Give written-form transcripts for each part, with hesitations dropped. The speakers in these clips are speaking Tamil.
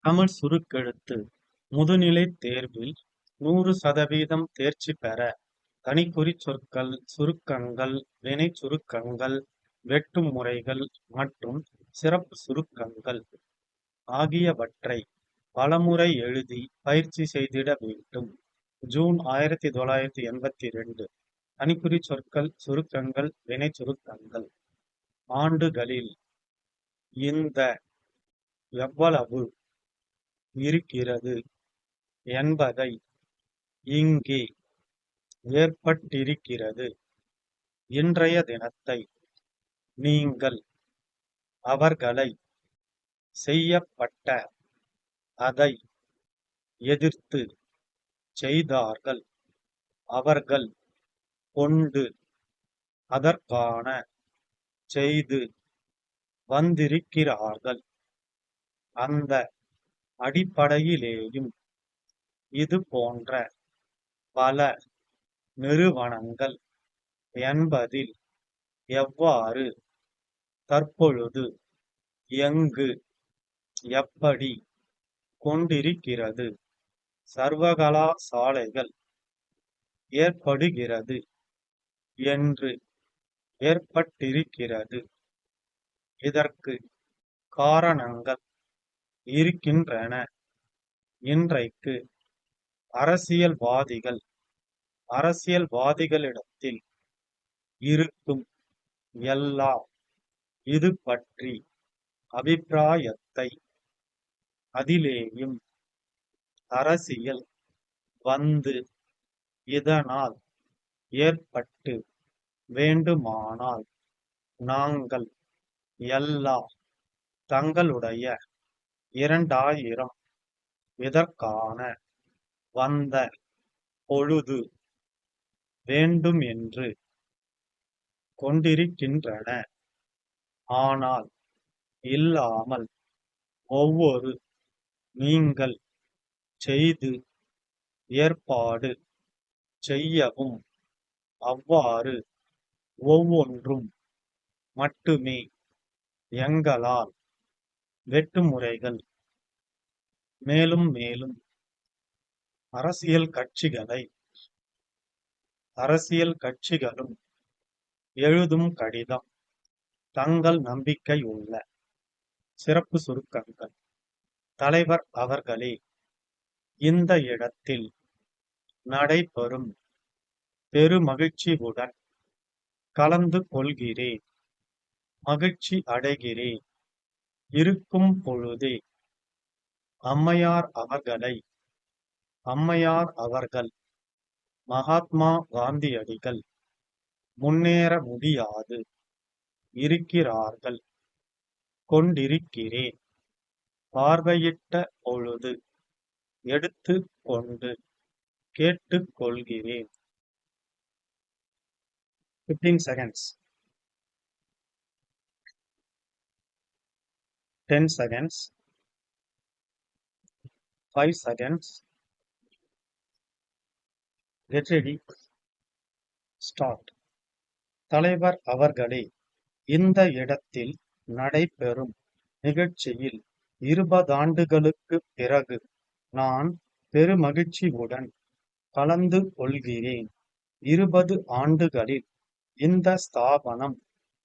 தமிழ் சுருக்கெழுத்து முதுநிலைத் தேர்வில் 100% தேர்ச்சி பெற தனிக்குறிச் சொற்கள், சுருக்கங்கள், வினைச் சுருக்கங்கள், வெட்டும் முறைகள் மற்றும் சிறப்புச் சுருக்கங்கள் ஆகியவற்றை பலமுறை எழுதி பயிற்சி செய்திட வேண்டும். ஜூன் 1982. தனிக்குறிச் சொற்கள், சுருக்கங்கள், வினைச் சுருக்கங்கள். ஆண்டுகளில் இந்த எவ்வளவு இருக்கிறது என்பதை இங்கே ஏற்பட்டிருக்கிறது. இன்றைய தினத்தை நீங்கள் அவர்களை செய்யப்பட்ட அதை எதிர்த்து செய்தார்கள். அவர்கள் கொண்டு அதற்கான செய்து வந்திருக்கிறார்கள். அந்த அடிப்படையிலேயும் இது போன்ற பல நிறுவனங்கள் என்பதில் எவ்வாறு, தற்பொழுது, எங்கு, எப்படி கொண்டிருக்கிறது, சர்வகலாசாலைகள் ஏற்படுகிறது என்று ஏற்பட்டிருக்கிறது. இதற்கு காரணங்கள் இருக்கின்றன. இன்றைக்கு அரசியல்வாதிகளிடத்தில் இருக்கும் எல்லா இது பற்றி அபிப்பிராயத்தை, அதிலேயும் அரசியல் வந்து இதனால் ஏற்பட்டு வேண்டுமானால் நாங்கள் எல்லா தங்களுடைய 2000 இதற்கான வந்த பொழுது வேண்டும் என்று கொண்டிருக்கின்றன. ஆனால் இல்லாமல் ஒவ்வொரு நீங்கள் செய்து ஏற்பாடு செய்யவும் அவ்வாறு ஒவ்வொன்றும் மட்டுமே எங்களால் வெட்டுமுறைகள் மேலும் மேலும் அரசியல் கட்சிகளும் எழுதும் கடிதம் தங்கள் நம்பிக்கையுள்ள சிறப்பு சுருக்கங்கள். தலைவர் அவர்களே, இந்த இடத்தில் நடைபெறும் பெருமகிழ்ச்சியுடன் கலந்து கொள்கிறேன். மகிழ்ச்சி அடைகிறேன். இருக்கும் பொழுதே அம்மையார் அவர்கள் மகாத்மா காந்தியடிகள் முன்னேற முடியாது இருக்கிறார்கள். கொண்டிருக்கிறேன். பார்வையிட்ட பொழுது எடுத்து கொண்டு கேட்டுக்கொள்கிறேன். 15 seconds. 10 seconds. 5 seconds. Get ready. Start. தலைவர் அவர்களே, இந்த இடத்தில் நடைபெறும் நிகழ்ச்சியில் 20 ஆண்டுகளுக்கு பிறகு நான் பெருமகிழ்ச்சியுடன் கலந்து கொள்கிறேன். 20 ஆண்டுகளில் இந்த ஸ்தாபனம்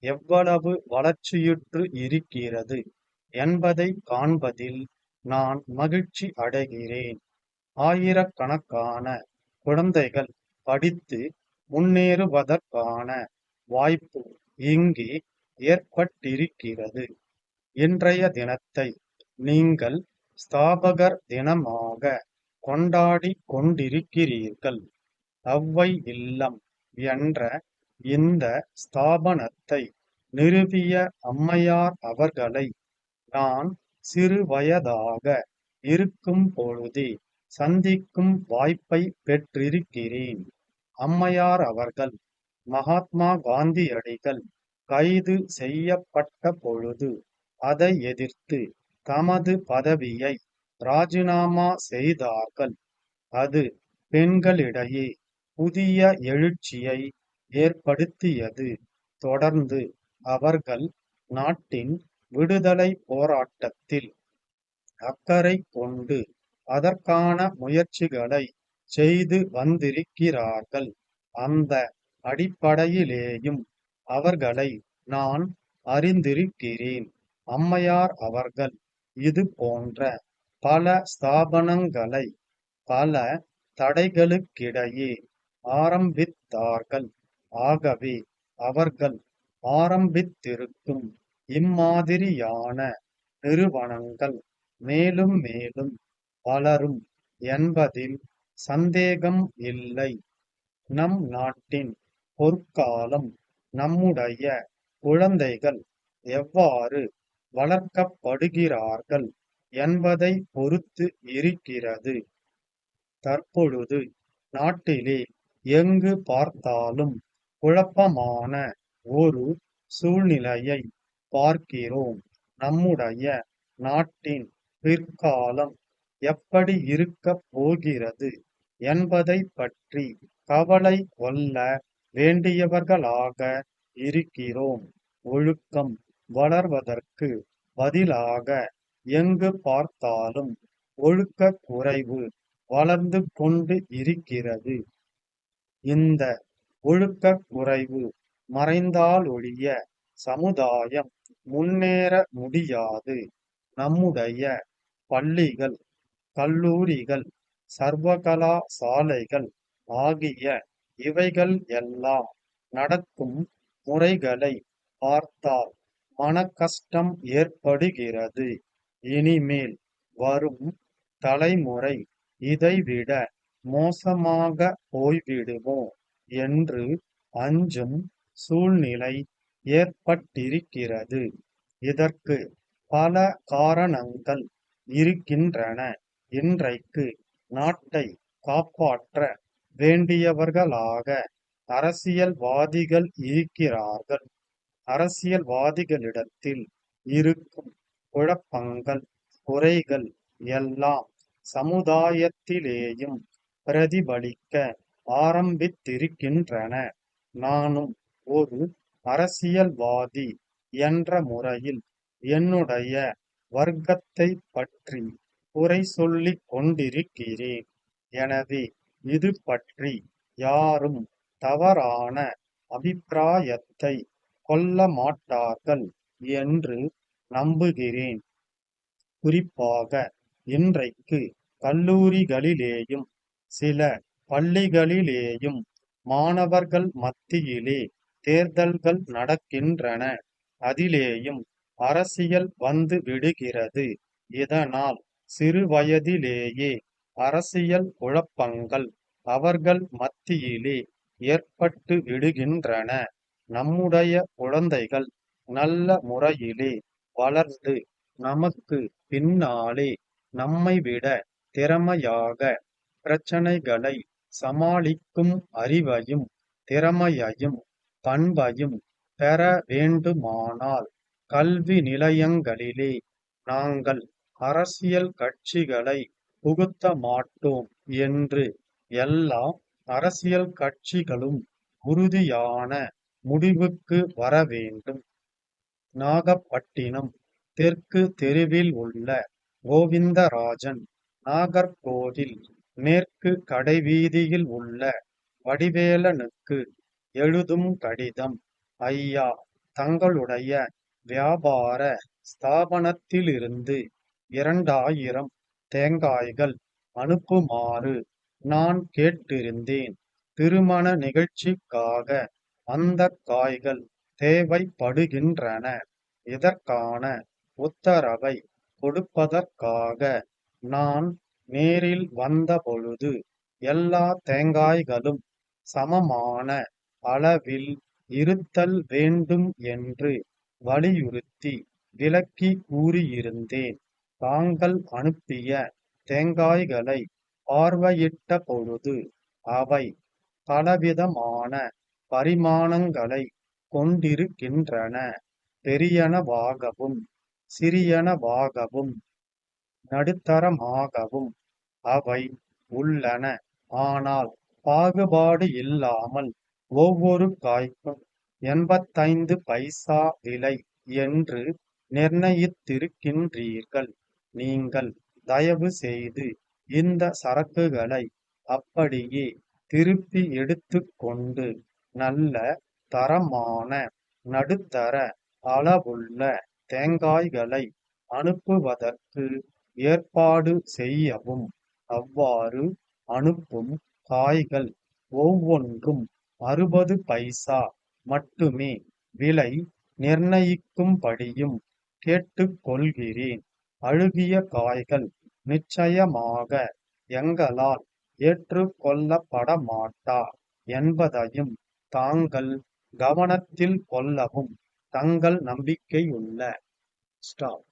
எவ்வளவு வளர்ச்சியுற்று இருக்கிறது என்பதை காண்பதில் நான் மகிழ்ச்சி அடைகிறேன். ஆயிரக்கணக்கான குழந்தைகள் படித்து முன்னேறுவதற்கான வாய்ப்பு இங்கே ஏற்பட்டிருக்கிறது. இன்றைய தினத்தை நீங்கள் ஸ்தாபகர் தினமாக கொண்டாடி கொண்டிருக்கிறீர்கள். ஔவை இல்லம் என்ற இந்த ஸ்தாபனத்தை நிறுவிய அம்மையார் அவர்களை நான் சிறுவயதாக இருக்கும் பொழுதே சந்திக்கும் வாய்ப்பை பெற்றிருக்கிறேன். அம்மையார் அவர்கள் மகாத்மா காந்தியடிகள் கைது செய்யப்பட்ட பொழுது அதை எதிர்த்து தமது பதவியை ராஜினாமா செய்தார்கள். அது பெண்களிடையே புதிய எழுச்சியை ஏற்படுத்தியது. தொடர்ந்து அவர்கள் நாட்டின் விடுதலை போராட்டத்தில் அக்கறை கொண்டு அதற்கான முயற்சிகளை செய்து வந்திருக்கிறார்கள். அந்த அடிப்படையிலேயும் அவர்களை நான் அறிந்திருக்கிறேன். அம்மையார் அவர்கள் இது போன்ற பல ஸ்தாபனங்களை பல தடைகளுக்கிடையே ஆரம்பித்தார்கள். ஆகவே அவர்கள் ஆரம்பித்திருக்கும் இம்மாதிரியான நிறுவனங்கள் மேலும் மேலும் வளரும் என்பதில் சந்தேகம் இல்லை. நம் நாட்டின் பொற்காலம் நம்முடைய குழந்தைகள் எவ்வாறு வளர்க்கப்படுகிறார்கள் என்பதை பொறுத்து இருக்கிறது. தற்பொழுது நாட்டிலே எங்கு பார்த்தாலும் குழப்பமான ஒரு சூழ்நிலையை பார்க்கிறோம். நம்முடைய நாட்டின் பிற்காலம் எப்படி இருக்கப் போகிறது என்பதை பற்றி கவலை கொள்ள வேண்டியவர்களாக இருக்கிறோம். ஒழுக்கம் வளர்வதற்கு பதிலாக எங்கு பார்த்தாலும் ஒழுக்கக் குறைவு வளர்ந்து கொண்டு இருக்கிறது. இந்த ஒழுக்கக் குறைவு மறைந்தாலொழிய சமுதாயம் முன்னேற முடியாது. நம்முடைய பள்ளிகள், கல்லூரிகள், சர்வகலாசாலைகள் ஆகிய இவைகள் எல்லாம் நடக்கும் முறைகளை பார்த்தால் மனக்கஷ்டம் ஏற்படுகிறது. இனிமேல் வரும் தலைமுறை இதைவிட மோசமாக போய்விடுமோ என்று அஞ்சும் சூழ்நிலை ஏற்பட்டிருக்கிறது. இதற்கு பல காரணங்கள் இருக்கின்றன. இன்றைக்கு நாட்டை காப்பாற்ற வேண்டியவர்களாக அரசியல்வாதிகள் இருக்கிறார்கள். அரசியல்வாதிகளிடத்தில் இருக்கும் குழப்பங்கள், குறைகள் எல்லாம் சமுதாயத்திலேயும் பிரதிபலிக்க ஆரம்பித்திருக்கின்றன. நானும் ஒரு அரசியல்வாதி என்ற முறையில் என்னுடைய வர்க்கத்தை பற்றி குறை சொல்லிக் கொண்டிருக்கிறேன். எனவே இது பற்றி யாரும் தவறான அபிப்பிராயத்தை கொள்ள மாட்டார்கள் என்று நம்புகிறேன். குறிப்பாக இன்றைக்கு கல்லூரிகளிலேயும் சில பள்ளிகளிலேயும் மாணவர்கள் மத்தியிலே தேர்தல்கள் நடக்கின்றன. அதிலேயும் அரசியல் வந்து விடுகிறது. இதனால் சிறு வயதிலேயே அரசியல் குழப்பங்கள் அவர்கள் மத்தியிலே ஏற்பட்டு விடுகின்றன. நம்முடைய குழந்தைகள் நல்ல முறையிலே வளர்ந்து நமக்கு பின்னாலே நம்மைவிட திறமையாக பிரச்சனைகளை சமாளிக்கும் அறிவையும் திறமையையும் பண்பையும் பெற வேண்டுமானால் கல்வி நிலையங்களிலே நாங்கள் அரசியல் கட்சிகளை புகுத்த மாட்டோம் என்று எல்லா அரசியல் கட்சிகளும் உறுதியான முடிவுக்கு வர வேண்டும். நாகப்பட்டினம் தெற்கு தெருவில் உள்ள கோவிந்தராஜன் நாகர்கோவில் மேற்கு கடைவீதியில் உள்ள வடிவேலனுக்கு எழுதும் கடிதம். ஐயா, தங்களுடைய வியாபார ஸ்தாபனத்திலிருந்து 2000 தேங்காய்கள் அனுப்புமாறு நான் கேட்டிருந்தேன். திருமண நிகழ்ச்சிக்காக அந்த காய்கள் தேவைப்படுகின்றன. இதற்கான உத்தரவை கொடுப்பதற்காக நான் நேரில் வந்தபொழுது எல்லா தேங்காய்களும் சமமான அளவில் இருத்தல் வேண்டும் என்று வலியுறுத்தி விளக்கி கூறியிருந்தேன். தாங்கள் அனுப்பிய தேங்காய்களை பார்வையிட்ட பொழுது அவை பலவிதமான பரிமாணங்களை கொண்டிருக்கின்றன. பெரியனவாகவும் சிறியனவாகவும் நடுத்தரமாகவும் அவை உள்ளன. ஆனால் பாகுபாடு இல்லாமல் ஒவ்வொரு காய்க்கும் 85 பைசா விலை என்று நிர்ணயித்திருக்கின்றீர்கள். நீங்கள் தயவு செய்து இந்த சரக்குகளை அப்படியே திருப்பி எடுத்துக் கொண்டு நல்ல தரமான நடுத்தர அளவுள்ள தேங்காய்களை அனுப்புவதற்கு ஏற்பாடு செய்யவும். அவ்வாறு அனுப்பும் காய்கள் ஒவ்வொன்றும் 60 பைசா மட்டுமே விலை நிர்ணயிக்கும்படியும் கேட்டுக்கொள்கிறேன். அழுகிய காய்கள் நிச்சயமாக எங்களால் ஏற்றுக்கொள்ளப்படமாட்டா என்பதையும் தாங்கள் கவனத்தில் கொள்ளவும். தங்கள் நம்பிக்கையுள்ள ஸ்டாப்.